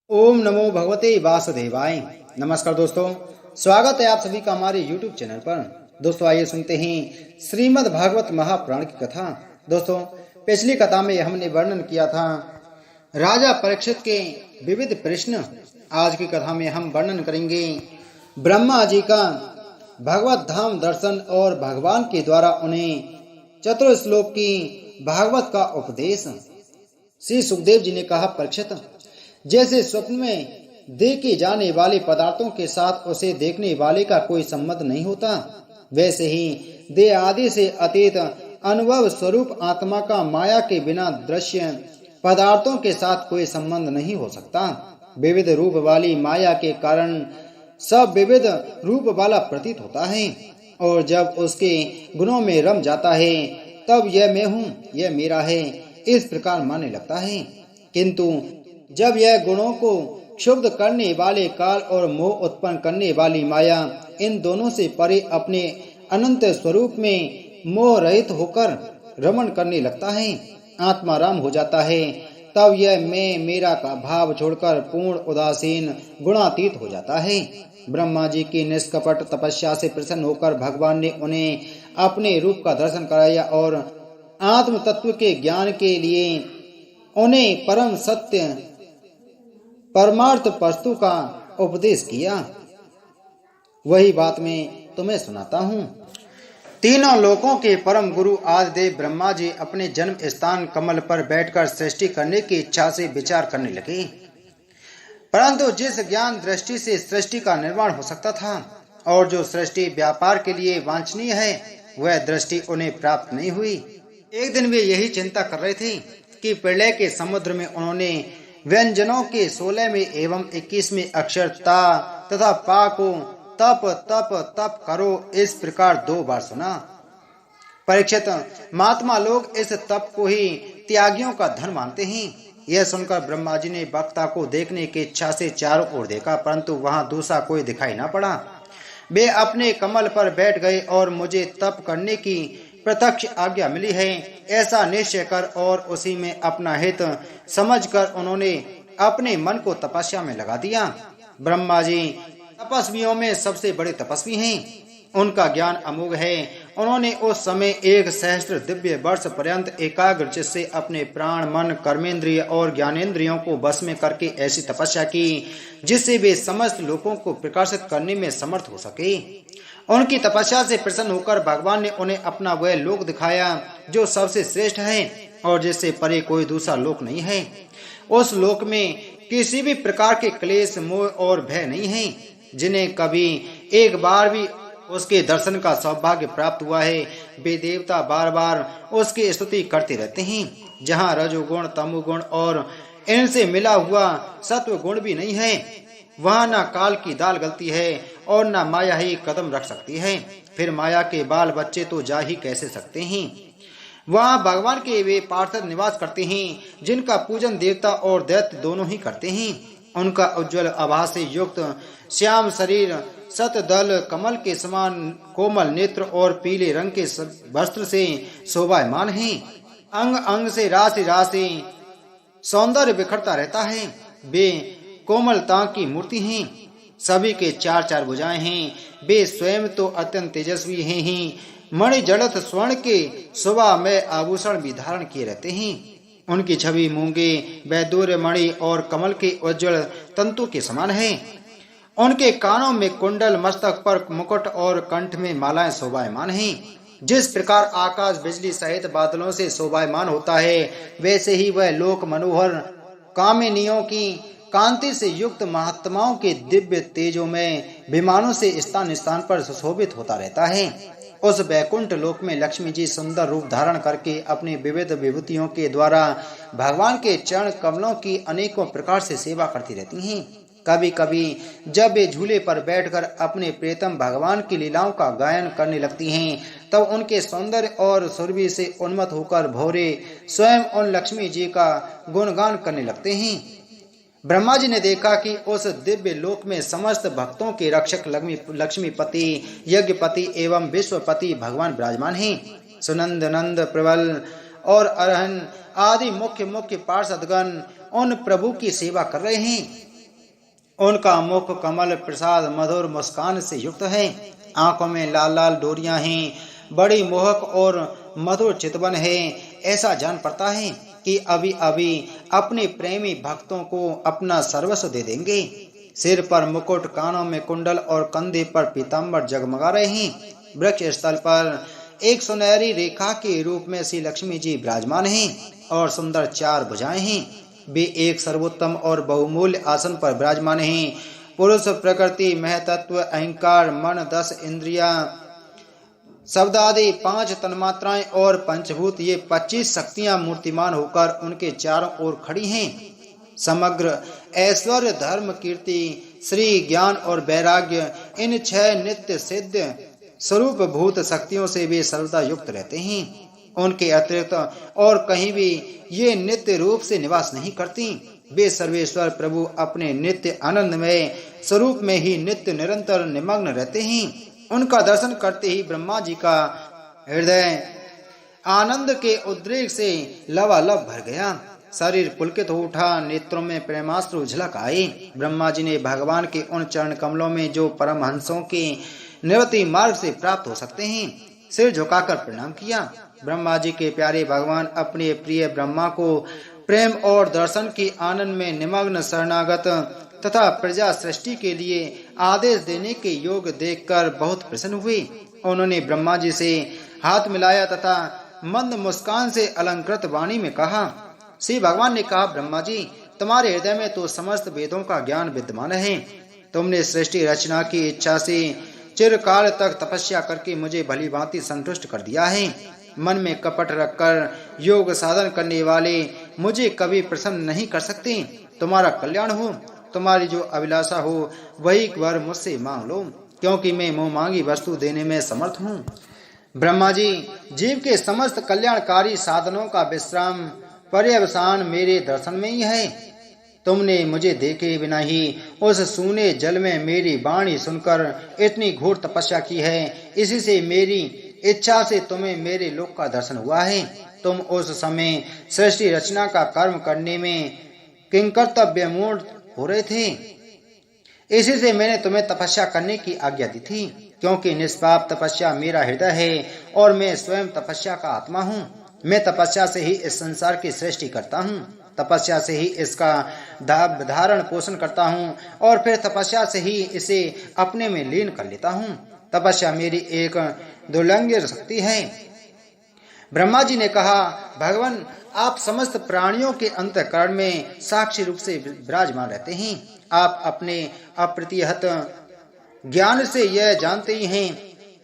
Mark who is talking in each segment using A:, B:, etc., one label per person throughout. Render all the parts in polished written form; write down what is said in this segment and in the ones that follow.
A: ओम नमो भगवते वासुदेवाय। नमस्कार दोस्तों, स्वागत है आप सभी का हमारे YouTube चैनल पर। दोस्तों आइए सुनते हैं श्रीमद् भागवत महापुराण की कथा। दोस्तों पिछली कथा में हमने वर्णन किया था राजा परीक्षित के विविध प्रश्न। आज की कथा में हम वर्णन करेंगे ब्रह्मा जी का भगवत धाम दर्शन और भगवान के द्वारा उन्हें चतुर्श्लोक की भागवत का उपदेश। श्री सुखदेव जी ने कहा, परीक्षित, जैसे स्वप्न में देखे जाने वाले पदार्थों के साथ उसे देखने वाले का कोई संबंध नहीं होता, वैसे ही देह आदि से अतीत अनुभव स्वरूप आत्मा का माया के बिना दृश्य पदार्थों के साथ कोई संबंध नहीं हो सकता। विविध रूप वाली माया के कारण सब विविध रूप वाला प्रतीत होता है, और जब उसके गुणों में रम जाता है तब यह मैं हूँ, यह मेरा है, इस प्रकार मानने लगता है। किंतु जब यह गुणों को क्षुब्ध करने वाले काल और मोह उत्पन्न करने वाली माया इन दोनों से परे अपने अनंत स्वरूप में मोह रहित होकर रमण करने लगता है, आत्मा राम हो जाता है, तब यह मैं मेरा का भाव छोड़कर पूर्ण उदासीन गुणातीत हो जाता है। ब्रह्मा जी की निष्कपट तपस्या से प्रसन्न होकर भगवान ने उन्हें अपने रूप का दर्शन कराया और आत्म तत्व के ज्ञान के लिए उन्हें परम सत्य परमार्थ वस्तु का उपदेश किया। वही बात मैं तुम्हें सुनाता हूँ। तीनों लोकों के परम गुरु आदिदेव ब्रह्मा जी अपने जन्म स्थान कमल पर बैठकर सृष्टि करने की इच्छा से विचार करने लगे, परंतु जिस ज्ञान दृष्टि से सृष्टि का निर्माण हो सकता था और जो सृष्टि व्यापार के लिए वांछनीय है, वह दृष्टि उन्हें प्राप्त नहीं हुई। एक दिन वे यही चिंता कर रहे थे कि प्रलय के समुद्र में उन्होंने व्यंजनों के 16वें एवं 21वें अक्षर ता तथा पा को तप तप तप करो इस प्रकार 2 बार सुना। परीक्षित, महात्मा लोग इस तप को ही त्यागियों का धन मानते हैं। यह सुनकर ब्रह्मा जी ने वक्ता को देखने की इच्छा से चारों ओर देखा, परंतु वहां दूसरा कोई दिखाई न पड़ा। वे अपने कमल पर बैठ गए और मुझे तप करने की प्रत्यक्ष आज्ञा मिली है ऐसा निश्चय कर और उसी में अपना हित समझकर उन्होंने अपने मन को तपस्या में लगा दिया। ब्रह्मा जी तपस्वियों में सबसे बड़े तपस्वी हैं, उनका ज्ञान अमोघ है। उन्होंने उस समय 1 सहस्त्र दिव्य वर्ष पर्यंत एकाग्र चित्त से अपने प्राण, मन, कर्मेंद्रिय और ज्ञानेंद्रियों को बस में करके ऐसी तपस्या की जिससे वे समस्त लोगों को प्रकाशित करने में समर्थ हो सके। उनकी तपस्या से प्रसन्न होकर भगवान ने उन्हें अपना वह लोक दिखाया जो सबसे श्रेष्ठ है और जिससे परे कोई दूसरा लोक नहीं है। उस लोक में किसी भी प्रकार के क्लेश, मोह और भय नहीं है। जिन्हें कभी एक बार भी उसके दर्शन का सौभाग्य प्राप्त हुआ है, वे देवता बार बार उसकी स्तुति करते रहते हैं। जहाँ रजोगुण, तमोगुण और इनसे मिला हुआ सत्व गुण भी नहीं है, वहाँ न काल की दाल गलती है और न माया ही कदम रख सकती है। फिर माया के बाल बच्चे तो जा ही कैसे सकते हैं। वहाँ भगवान के वे पार्षद निवास करते हैं जिनका पूजन देवता और दैत्य दोनों ही करते हैं। उनका उज्जवल आभा से युक्त श्याम शरीर, शतदल कमल के समान कोमल नेत्र और पीले रंग के वस्त्र से शोभायमान है। अंग अंग से राशि राशि सौंदर्य बिखरता रहता है। वे कोमलता की मूर्ति हैं। सभी के 4-4 भुजाएं हैं। वे स्वयं तो अत्यंत तेजस्वी हैं ही मणि जड़त स्वर्ण के शोभा में आभूषण भी धारण किए रहते हैं। उनकी छवि मूंगे, वैदूर्य मणि और कमल के उज्ज्वल तंतु के समान है। उनके कानों में कुंडल, मस्तक पर मुकुट और कंठ में मालाएं शोभायमान हैं। जिस प्रकार आकाश बिजली सहित बादलों से शोभायमान होता है, वैसे ही वह लोक मनोहर कामिनियों की कांति से युक्त महात्माओं के दिव्य तेजों में विमानों से स्थान स्थान पर सुशोभित होता रहता है। उस वैकुंठ लोक में लक्ष्मी जी सुंदर रूप धारण करके अपनी विविध विभूतियों के द्वारा भगवान के चरण कमलों की अनेकों प्रकार से सेवा करती रहती हैं। कभी कभी जब वे झूले पर बैठकर अपने प्रियतम भगवान की लीलाओं का गायन करने लगती हैं, तब उनके सौंदर्य और सुरभि से उन्मत्त होकर भौरे स्वयं उन लक्ष्मी जी का गुणगान करने लगते हैं। ब्रह्मा जी ने देखा कि उस दिव्य लोक में समस्त भक्तों के रक्षक लक्ष्मीपति, यज्ञपति एवं विश्वपति भगवान विराजमान हैं। सुनंद, नंद, प्रबल और अरहन आदि मुख्य मुख्य पार्षदगण उन प्रभु की सेवा कर रहे हैं। उनका मुख कमल प्रसाद मधुर मुस्कान से युक्त है। आंखों में लाल लाल डोरियां हैं, बड़ी मोहक और मधुर चितवन है। ऐसा जान पड़ता है कि अभी अभी अपने प्रेमी भक्तों को अपना सर्वस्व दे देंगे। सिर पर मुकुट, कानों में कुंडल और कंधे पर पीताम्बर जगमगा रहे हैं। वृक्ष स्थल पर एक सुनहरी रेखा के रूप में श्री लक्ष्मी जी विराजमान हैं और सुंदर 4 भुजाएं हैं। वे एक सर्वोत्तम और बहुमूल्य आसन पर विराजमान हैं। पुरुष, प्रकृति, महतत्व, अहंकार, मन, 10 इंद्रियां, शब्दादि 5 तन्मात्राएं और पंचभूत, ये 25 शक्तियां मूर्तिमान होकर उनके चारों ओर खड़ी हैं। समग्र ऐश्वर्य, धर्म, कीर्ति, श्री, ज्ञान और वैराग्य, इन 6 नित्य सिद्ध स्वरूप भूत शक्तियों से वे सर्वदा युक्त रहते हैं। उनके अतिरिक्त और कहीं भी ये नित्य रूप से निवास नहीं करती। वे सर्वेश्वर प्रभु अपने नित्य आनंदमय स्वरूप में ही नित्य निरंतर निमग्न रहते हैं। उनका दर्शन करते ही ब्रह्मा जी का हृदय आनंद के उद्रेक से लबालब भर गया। शरीर पुलकित हो उठा, नेत्रों में प्रेमाश्रु झलक आए। ब्रह्मा जी ने भगवान के उन चरण कमलों में जो परमहंसों के निवृत्ति मार्ग से प्राप्त हो सकते हैं, सिर झुकाकर प्रणाम किया। ब्रह्मा जी के प्यारे भगवान अपने प्रिय ब्रह्मा को प्रेम और दर्शन के आनंद में निमग्न शरणागत तथा प्रजा सृष्टि के लिए आदेश देने के योग देखकर बहुत प्रसन्न हुए। उन्होंने ब्रह्मा जी से हाथ मिलाया तथा मंद मुस्कान से अलंकृत वाणी में कहा। श्री भगवान ने कहा, ब्रह्मा जी, तुम्हारे हृदय में तो समस्त वेदों का ज्ञान विद्यमान है। तुमने सृष्टि रचना की इच्छा से चिरकाल तक तपस्या करके मुझे भली भांति संतुष्ट कर दिया है। मन में कपट रखकर योग साधन करने वाले मुझे कभी प्रसन्न नहीं कर सकते। तुम्हारा कल्याण हो, तुम्हारी जो अभिलाषा हो वही वर मुझसे मांग लो, क्योंकि मैं मुंह मांगी वस्तु देने में समर्थ हूँ। ब्रह्मा जी, जीव के समस्त कल्याणकारी साधनों का विश्राम पर्यवसान मेरे दर्शन में ही है। तुमने मुझे देखे बिना ही उस सूने जल में मेरी वाणी सुनकर इतनी घोर तपस्या की है। इसी से मेरी इच्छा से तुम्हें मेरे लोक का दर्शन हुआ है। तुम उस समय सृष्टि रचना का कर्म करने में किंकर्तव्य मूढ़ हो रहे थे। इसी से मैंने तुम्हें तपस्या करने की आज्ञा दी थी, क्योंकि निष्पाप तपस्या मेरा हृदय है और मैं स्वयं तपस्या का आत्मा हूँ। मैं तपस्या से ही इस संसार की सृष्टि करता हूँ, तपस्या से ही इसका धारण पोषण करता हूँ और फिर तपस्या से ही इसे अपने में लीन कर लेता हूँ। तपस्या मेरी एक दुर्लंघ्य शक्ति है। ब्रह्मा जी ने कहा, भगवान, आप समस्त प्राणियों के अंतःकरण में साक्षी रूप से विराजमान रहते हैं। आप अपने अप्रतिहत ज्ञान से यह जानते ही हैं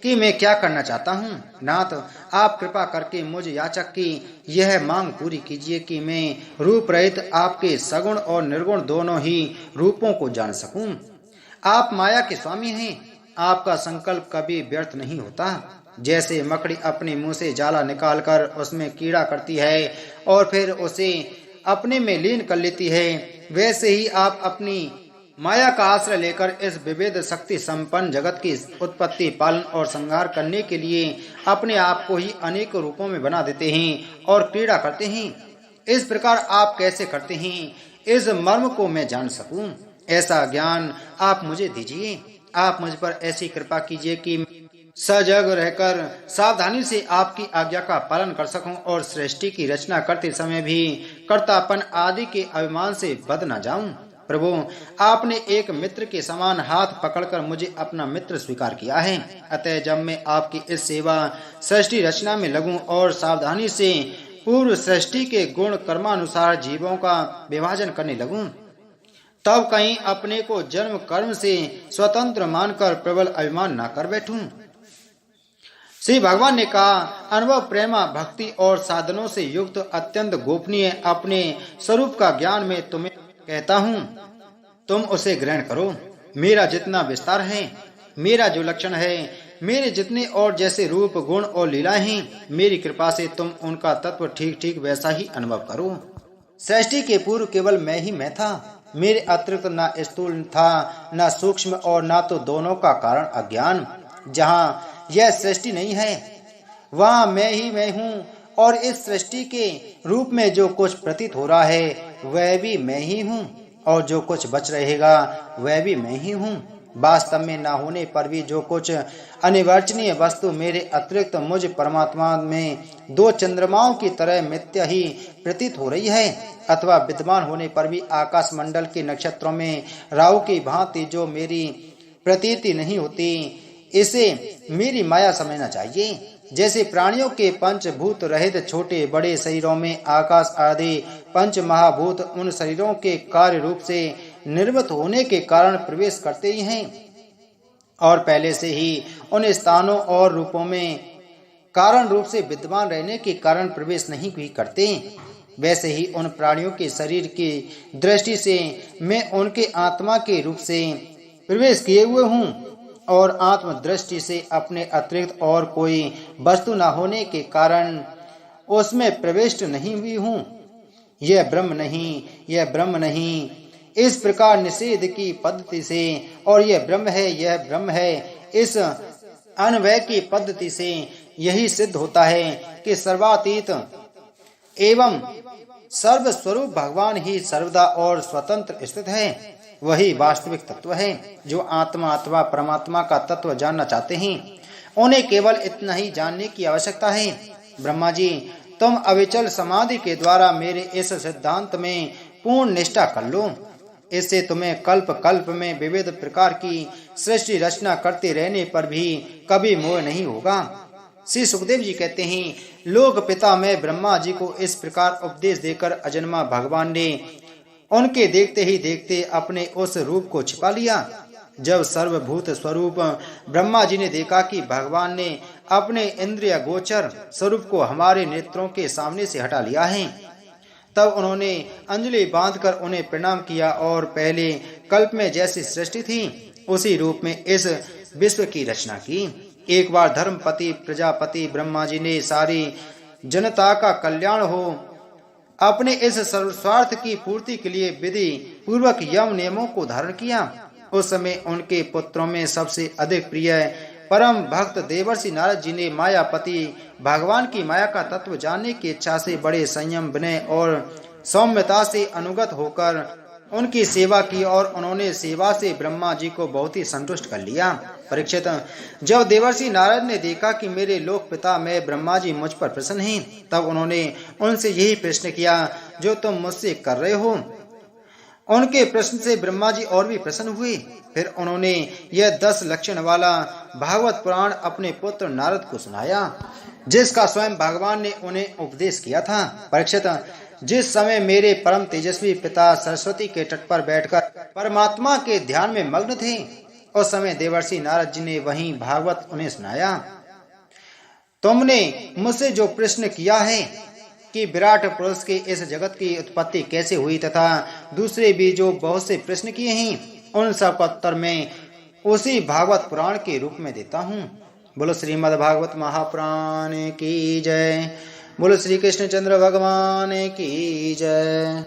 A: कि मैं क्या करना चाहता हूँ। नाथ, आप कृपा करके मुझ याचक की यह मांग पूरी कीजिए कि मैं रूप रहित आपके सगुण और निर्गुण दोनों ही रूपों को जान सकूं। आप माया के स्वामी हैं। आपका संकल्प कभी व्यर्थ नहीं होता। जैसे मकड़ी अपने मुंह से जाला निकालकर उसमें कीड़ा करती है और फिर उसे अपने में लीन कर लेती है, वैसे ही आप अपनी माया का आश्रय लेकर इस विविध शक्ति संपन्न जगत की उत्पत्ति, पालन और संहार करने के लिए अपने आप को ही अनेक रूपों में बना देते हैं और क्रीड़ा करते हैं। इस प्रकार आप कैसे करते हैं, इस मर्म को मैं जान सकूं। ऐसा ज्ञान आप मुझे दीजिए। आप मुझ पर ऐसी कृपा कीजिए कि सजग रहकर सावधानी से आपकी आज्ञा का पालन कर सकूं और सृष्टि की रचना करते समय भी कर्तापन आदि के अभिमान से बद न जाऊं। प्रभु, आपने एक मित्र के समान हाथ पकड़कर मुझे अपना मित्र स्वीकार किया है। अतः जब मैं आपकी इस सेवा सृष्टि रचना में लगूं और सावधानी से पूर्व सृष्टि के गुण कर्मानुसार जीवों का विभाजन करने लगूं, तब कहीं अपने को जन्म कर्म से स्वतंत्र मानकर प्रबल अभिमान न कर बैठूं। श्री भगवान ने कहा, अनुभव, प्रेमा, भक्ति और साधनों से युक्त अत्यंत गोपनीय अपने स्वरूप का ज्ञान मैं तुम्हें कहता हूँ, तुम उसे ग्रहण करो। मेरा जितना विस्तार है, मेरा जो लक्षण है, मेरे जितने और जैसे रूप, गुण और लीलाएं हैं, मेरी कृपा से तुम उनका तत्व ठीक ठीक वैसा ही अनुभव करो। सृष्टि के पूर्व केवल मैं ही मैं था। मेरे अतिरिक्त न स्थूल था, न सूक्ष्म, और न तो दोनों का कारण अज्ञान। जहाँ यह सृष्टि नहीं है, वहाँ मैं ही मैं हूँ, और इस सृष्टि के रूप में जो कुछ प्रतीत हो रहा है वह भी मैं ही हूँ। और जो कुछ बच रहेगा वह भी मैं ही हूँ। वास्तव में न होने पर भी जो कुछ अनिर्वचनीय वस्तु मेरे अतिरिक्त मुझ परमात्मा में दो चंद्रमाओं की तरह मिथ्या ही प्रतीत हो रही है, अथवा विद्यमान होने पर भी आकाश मंडल के नक्षत्रों में राहु की भांति जो मेरी प्रतीति नहीं होती, इसे मेरी माया समझना चाहिए। जैसे प्राणियों के पंचभूत रहित छोटे बड़े शरीरों में आकाश आदि पंच महाभूत उन शरीरों के कार्य रूप से निर्मित होने के कारण प्रवेश करते ही हैं और पहले से ही उन स्थानों और रूपों में कारण रूप से विद्यमान रहने के कारण प्रवेश नहीं भी करते, वैसे ही उन प्राणियों के शरीर की दृष्टि से मैं उनके आत्मा के रूप से प्रवेश किए हुए हूँ और आत्म दृष्टि से अपने अतिरिक्त और कोई वस्तु न होने के कारण उसमें प्रविष्ट नहीं हुई हूँ। यह ब्रह्म नहीं, यह ब्रह्म नहीं, इस प्रकार निषेध की पद्धति से और यह ब्रह्म है, यह ब्रह्म है, इस अन्वय की पद्धति से यही सिद्ध होता है कि सर्वातीत एवं सर्वस्वरूप भगवान ही सर्वदा और स्वतंत्र स्थित है। वही वास्तविक तत्व है। जो आत्मा अथवा परमात्मा का तत्व जानना चाहते हैं उन्हें केवल इतना ही जानने की आवश्यकता है। ब्रह्मा जी, तुम अविचल समाधि के द्वारा मेरे इस सिद्धांत में पूर्ण निष्ठा कर लो। इससे तुम्हें कल्प कल्प में विविध प्रकार की सृष्टि रचना करते रहने पर भी कभी मोह नहीं होगा। श्री सुखदेव जी कहते हैं, लोक पिता में ब्रह्मा जी को इस प्रकार उपदेश देकर अजन्मा भगवान ने उनके देखते ही देखते अपने उस रूप को छिपा लिया। जब सर्वभूत स्वरूप ब्रह्मा जी ने देखा कि भगवान ने अपने इंद्रिय गोचर स्वरूप को हमारे नेत्रों के सामने से हटा लिया है, तब उन्होंने अंजलि बांधकर उन्हें प्रणाम किया और पहले कल्प में जैसी सृष्टि थी उसी रूप में इस विश्व की रचना की। एक बार धर्मपति प्रजापति ब्रह्मा जी ने सारी जनता का कल्याण हो अपने इस सर्वस्वार्थ की पूर्ति के लिए विधि पूर्वक यम नियमों को धारण किया। उस समय उनके पुत्रों में सबसे अधिक प्रिय परम भक्त देवर्षि नारद जी ने मायापति भगवान की माया का तत्व जानने की इच्छा से बड़े संयम विनय और सौम्यता से अनुगत होकर उनकी सेवा की और उन्होंने सेवा से ब्रह्मा जी को बहुत ही संतुष्ट कर लिया। परीक्षित, जब देवर्षि नारद ने देखा कि मेरे लोक पिता में ब्रह्मा जी मुझ पर प्रसन्न हैं, तब उन्होंने उनसे यही प्रश्न किया जो तुम मुझसे कर रहे हो। उनके प्रश्न से ब्रह्मा जी और भी प्रसन्न हुए। फिर उन्होंने यह 10 लक्षण वाला भागवत पुराण अपने पुत्र नारद को सुनाया, जिसका स्वयं भगवान ने उन्हें उपदेश किया था। परीक्षित, जिस समय मेरे परम तेजस्वी पिता सरस्वती के तट पर बैठकर परमात्मा के ध्यान में मग्न थे, उस समय देवर्षि नारद जी ने वही भागवत उन्हें सुनाया। तुमने मुझसे जो प्रश्न किया है कि विराट पुरुष के इस जगत की उत्पत्ति कैसे हुई तथा दूसरे भी जो बहुत से प्रश्न किए हैं, उन सब का उत्तर मैं उसी भागवत पुराण के रूप में देता हूँ। बोलो श्रीमद् भागवत महापुराण की जय। बोलो श्री कृष्णचंद्र भगवान की जय।